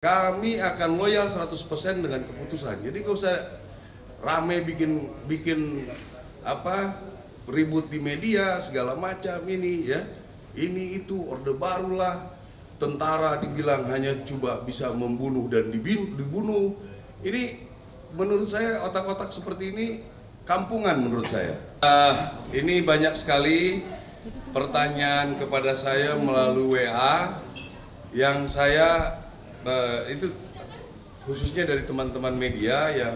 Kami akan loyal 100% dengan keputusan. Jadi gak usah rame bikin ribut di media segala macam ini ya. Ini itu orde barulah, tentara dibilang hanya coba bisa membunuh dan dibunuh. Ini menurut saya otak-otak seperti ini kampungan menurut saya. Ini banyak sekali pertanyaan kepada saya melalui WA yang saya itu khususnya dari teman-teman media ya,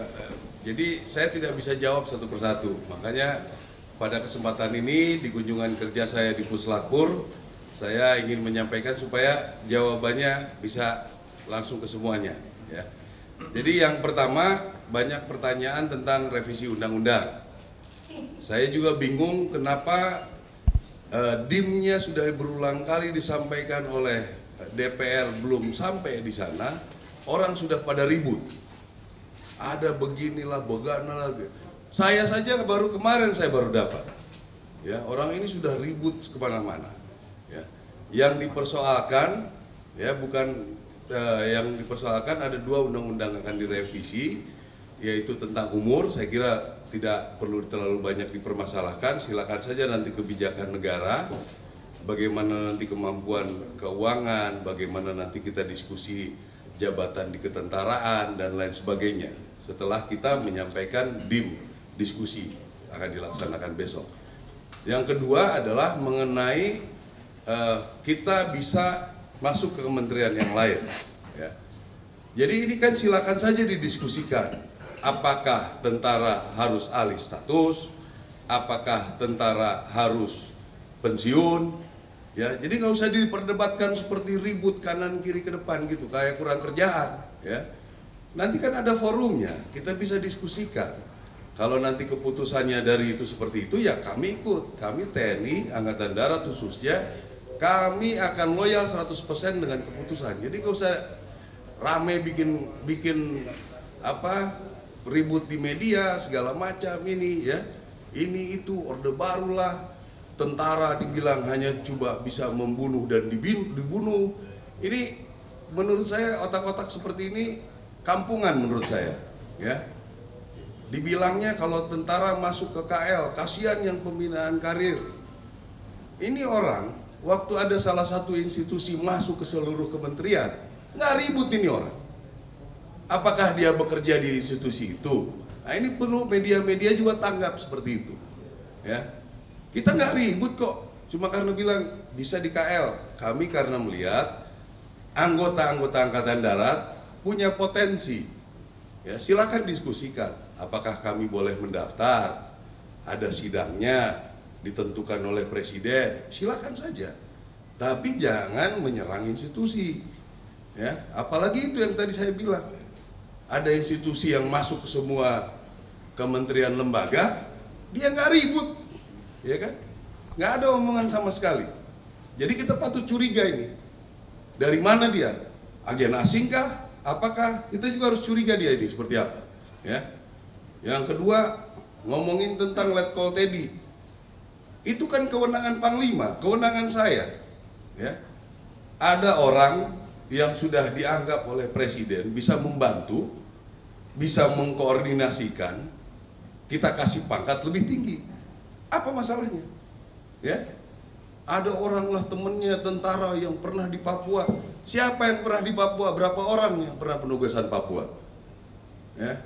jadi saya tidak bisa jawab satu persatu. Makanya pada kesempatan ini di kunjungan kerja saya di Puslapur, saya ingin menyampaikan supaya jawabannya bisa langsung ke semuanya ya. Jadi yang pertama, banyak pertanyaan tentang revisi undang-undang. Saya juga bingung kenapa DIM-nya sudah berulang kali disampaikan oleh DPR belum sampai di sana, orang sudah pada ribut. Ada beginilah, begana lagi. Saya saja baru kemarin saya baru dapat. Ya, orang ini sudah ribut kemana-mana. Ya, yang dipersoalkan, ya bukan yang dipersoalkan ada 2 undang-undang akan direvisi, yaitu tentang umur. Saya kira tidak perlu terlalu banyak dipermasalahkan. Silakan saja nanti kebijakan negara. Bagaimana nanti kemampuan keuangan, bagaimana nanti kita diskusi jabatan di ketentaraan dan lain sebagainya. Setelah kita menyampaikan DIM, diskusi akan dilaksanakan besok. Yang kedua adalah mengenai kita bisa masuk ke kementerian yang lain. Ya. Jadi ini kan silakan saja didiskusikan. Apakah tentara harus alih status? Apakah tentara harus pensiun? Ya, jadi nggak usah diperdebatkan seperti ribut kanan kiri ke depan gitu, kayak kurang kerjaan. Ya, nanti kan ada forumnya, kita bisa diskusikan. Kalau nanti keputusannya dari itu seperti itu, ya kami ikut. Kami TNI, Angkatan Darat khususnya, kami akan loyal 100% dengan keputusan. Jadi nggak usah rame bikin ribut di media segala macam ini ya. Ini itu orde barulah. Tentara dibilang hanya coba bisa membunuh dan dibunuh. Ini menurut saya otak-otak seperti ini kampungan menurut saya ya. Dibilangnya kalau tentara masuk ke KL, kasihan yang pembinaan karir. Ini orang waktu ada salah satu institusi masuk ke seluruh kementerian, nggak ribut ini orang. Apakah dia bekerja di institusi itu? Nah ini perlu media-media juga tanggap seperti itu ya. Kita nggak ribut kok, cuma karena bilang bisa di KL. Kami karena melihat anggota-anggota Angkatan Darat punya potensi. Ya, silakan diskusikan. Apakah kami boleh mendaftar? Ada sidangnya ditentukan oleh Presiden. Silakan saja. Tapi jangan menyerang institusi. Ya, apalagi itu yang tadi saya bilang. Ada institusi yang masuk ke semua kementerian lembaga, dia nggak ribut. Ya kan? Nggak ada omongan sama sekali. Jadi kita patut curiga ini. Dari mana dia? Agen asing kah? Apakah? Kita juga harus curiga dia ini seperti apa. Ya. Yang kedua, ngomongin tentang Letkol Teddy. Itu kan kewenangan Panglima, kewenangan saya. Ya. Ada orang yang sudah dianggap oleh Presiden bisa membantu, bisa mengkoordinasikan, kita kasih pangkat lebih tinggi. Apa masalahnya? Ya, ada orang lah temennya tentara yang pernah di Papua. Siapa yang pernah di Papua? Berapa orang yang pernah penugasan Papua? Ya,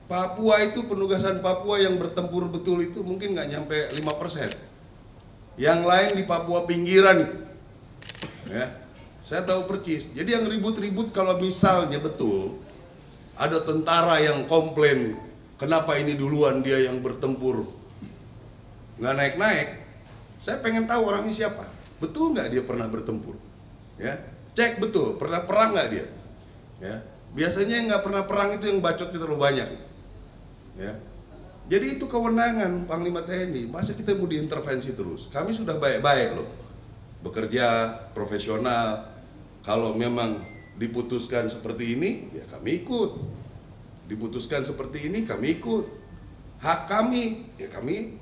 Papua itu penugasan Papua yang bertempur betul itu mungkin nggak nyampe 5%. Yang lain di Papua pinggiran itu. Ya, saya tahu percis. Jadi yang ribut-ribut kalau misalnya betul ada tentara yang komplain, kenapa ini duluan dia yang bertempur nggak naik-naik, saya pengen tahu orangnya siapa. Betul nggak dia pernah bertempur? Ya, cek betul, pernah perang nggak dia? Ya, biasanya yang nggak pernah perang itu yang bacotnya terlalu banyak. Ya, jadi itu kewenangan Panglima TNI. Masa kita mau diintervensi terus? Kami sudah baik-baik loh, bekerja profesional. Kalau memang diputuskan seperti ini, ya kami ikut. Diputuskan seperti ini, kami ikut. Hak kami, ya kami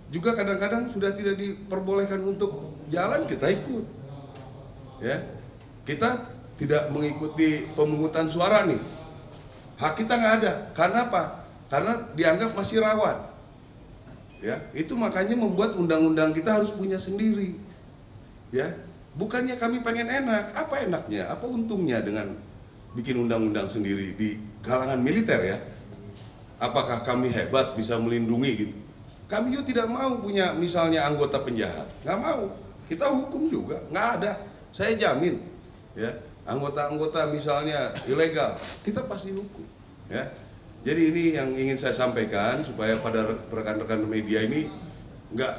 juga kadang-kadang sudah tidak diperbolehkan untuk jalan, kita ikut. Ya, kita tidak mengikuti pemungutan suara nih. Hak kita nggak ada. Karena apa? Karena dianggap masih rawan. Ya, itu makanya membuat undang-undang kita harus punya sendiri. Ya, bukannya kami pengen enak, apa enaknya, apa untungnya dengan bikin undang-undang sendiri di kalangan militer ya? Apakah kami hebat bisa melindungi gitu? Kami juga tidak mau punya misalnya anggota penjahat, nggak mau. Kita hukum juga, nggak ada. Saya jamin, ya anggota-anggota misalnya ilegal, kita pasti hukum. Ya, jadi ini yang ingin saya sampaikan supaya pada rekan-rekan media ini nggak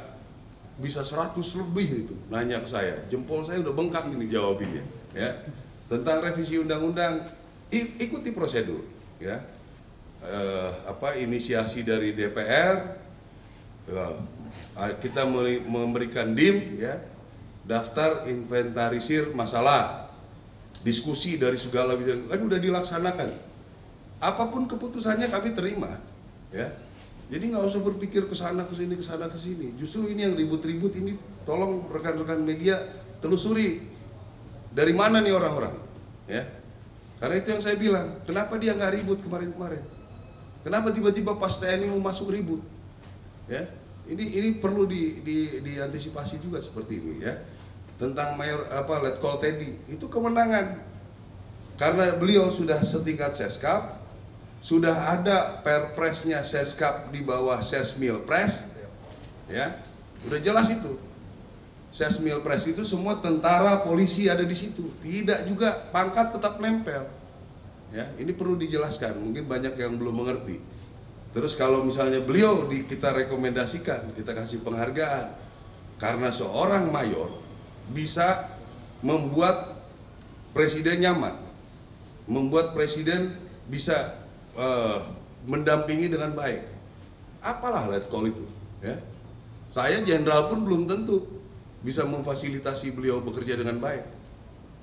bisa 100 lebih itu nanya ke saya, jempol saya udah bengkak ini jawabinnya. Ya, tentang revisi undang-undang, ikuti prosedur. Ya, inisiasi dari DPR. Kita memberikan DIM, ya, daftar inventarisir masalah, diskusi dari segala bidang, kan udah dilaksanakan. Apapun keputusannya kami terima, ya. Jadi nggak usah berpikir ke sana ke sini. Justru ini yang ribut-ribut ini, tolong rekan-rekan media telusuri dari mana nih orang-orang, ya. Karena itu yang saya bilang, kenapa dia nggak ribut kemarin-kemarin? Kenapa tiba-tiba pas TNI mau masuk ribut? Ya, ini perlu diantisipasi juga seperti ini, ya. Tentang Letkol Teddy itu kewenangan, karena beliau sudah setingkat Seskap, sudah ada perpresnya Seskap di bawah Sesmilpres, ya, udah jelas itu. Sesmilpres itu semua tentara, polisi ada di situ, tidak juga pangkat tetap nempel, ya. Ini perlu dijelaskan, mungkin banyak yang belum mengerti. Terus kalau misalnya beliau kita rekomendasikan, kita kasih penghargaan, karena seorang mayor bisa membuat presiden nyaman, membuat presiden bisa mendampingi dengan baik. Apalah Letkol itu, ya. Saya jenderal pun belum tentu bisa memfasilitasi beliau bekerja dengan baik.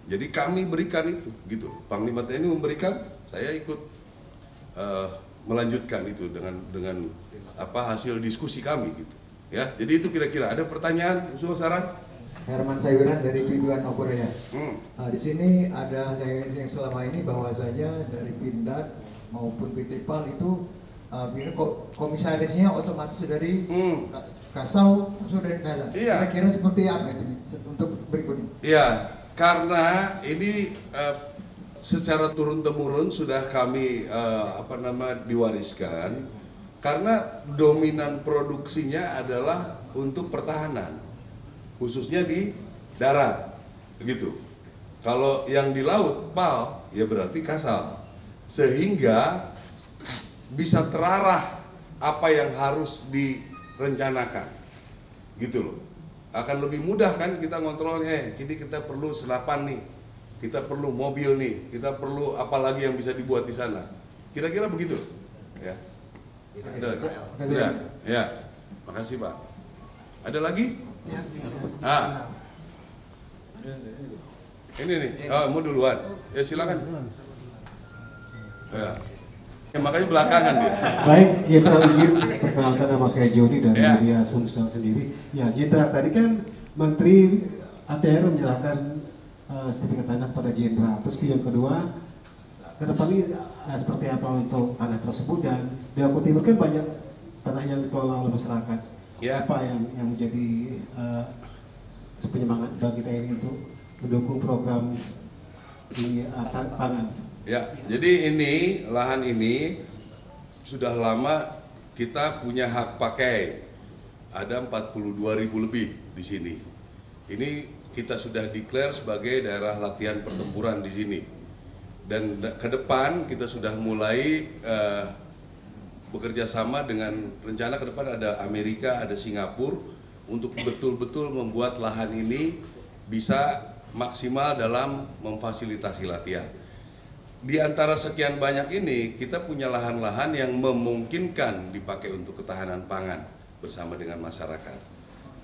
Jadi kami berikan itu, gitu. Panglima TNI memberikan, saya ikut melanjutkan itu dengan hasil diskusi kami, gitu. Ya, jadi itu kira-kira. Ada pertanyaan, usul, saran? Herman Sayuran dari Tujuan Opuraya. Nah, di sini ada yang selama ini bahwasanya dari Pindad maupun PT PAL itu komisarisnya otomatis dari Kasau, langsung dari Kasau. Iya. Kira-kira seperti apa itu untuk berikutnya? Iya, karena ini secara turun-temurun sudah kami diwariskan, karena dominan produksinya adalah untuk pertahanan, khususnya di darat, begitu. Kalau yang di laut, PAL, ya berarti Kasal, sehingga bisa terarah apa yang harus direncanakan, gitu loh. Akan lebih mudah kan kita ngontrolnya. Kini kita perlu senapan nih, kita perlu mobil nih, kita perlu apa lagi yang bisa dibuat di sana. Kira-kira begitu, ya. Ada lagi? Sudah, ya. Makasih Pak. Ada lagi? Ah, ini nih. Oh, mau duluan? Ya silakan. Ya. Ya, makanya belakangan dia. Baik, Jenderal izin perkenalkan, nama saya Joni dari media Sumsel sendiri. Ya, Jenderal, tadi kan Menteri ATR menyerahkan sertifikat tanah pada Jenderal. Terus yang kedua, ke depan ini seperti apa untuk tanah tersebut, dan di Aku Timur kan banyak tanah yang dikelola oleh masyarakat. Ya. Apa yang menjadi penyemangat bagi TNI untuk mendukung program di pangan? Ya, jadi lahan ini sudah lama kita punya hak pakai. Ada 42.000 lebih di sini. Ini kita sudah declare sebagai daerah latihan pertempuran di sini. Dan ke depan kita sudah mulai bekerja sama dengan rencana ke depan ada Amerika, ada Singapura untuk betul-betul membuat lahan ini bisa maksimal dalam memfasilitasi latihan. Di antara sekian banyak ini, kita punya lahan-lahan yang memungkinkan dipakai untuk ketahanan pangan bersama dengan masyarakat.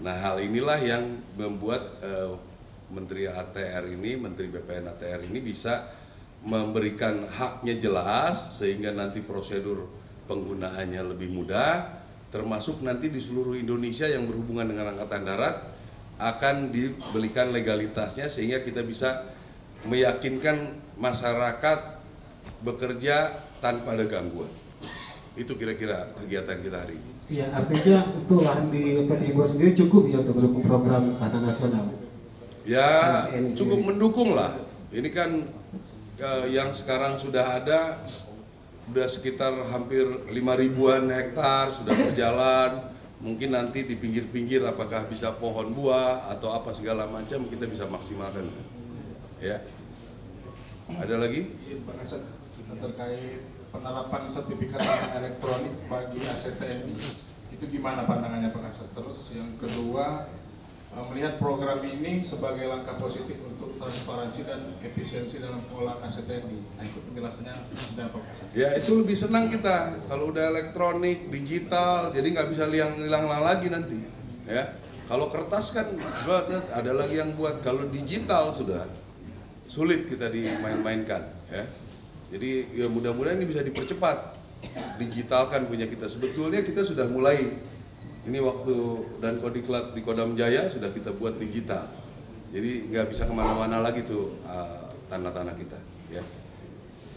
Nah, hal inilah yang membuat Menteri ATR ini, Menteri BPN ATR ini bisa memberikan haknya jelas, sehingga nanti prosedur penggunaannya lebih mudah, termasuk nanti di seluruh Indonesia yang berhubungan dengan Angkatan Darat akan diberikan legalitasnya, sehingga kita bisa meyakinkan masyarakat bekerja tanpa ada gangguan. Itu kira-kira kegiatan kita hari ini. Iya, artinya untuk lahan di PT Ibu sendiri cukup ya untuk mendukung program tahanan nasional? Ya, cukup mendukung lah. Ini kan yang sekarang sudah ada, sudah sekitar hampir 5.000-an hektar sudah berjalan. Mungkin nanti di pinggir-pinggir apakah bisa pohon buah atau apa segala macam kita bisa maksimalkan. Ya. Ada lagi? Pak Kasat, terkait penerapan sertifikat tanah elektronik bagi aset TNI, itu gimana pandangannya Pak Kasat? Terus yang kedua, melihat program ini sebagai langkah positif untuk transparansi dan efisiensi dalam pengolahan aset TNI. Nah itu penjelasannya dan Pak Kasat. Ya itu lebih senang kita kalau udah elektronik, digital, jadi nggak bisa hilang lagi nanti. Ya, kalau kertas kan ada lagi yang buat. Kalau digital sudah sulit kita dimain-mainkan. Ya, jadi ya mudah-mudahan ini bisa dipercepat, digitalkan punya kita. Sebetulnya kita sudah mulai. Ini waktu dan Kodiklat di Kodam Jaya sudah kita buat digital. Jadi nggak bisa kemana-mana lagi tuh tanah-tanah kita. Ya.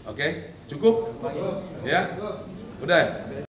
Oke, cukup? Ya, udah.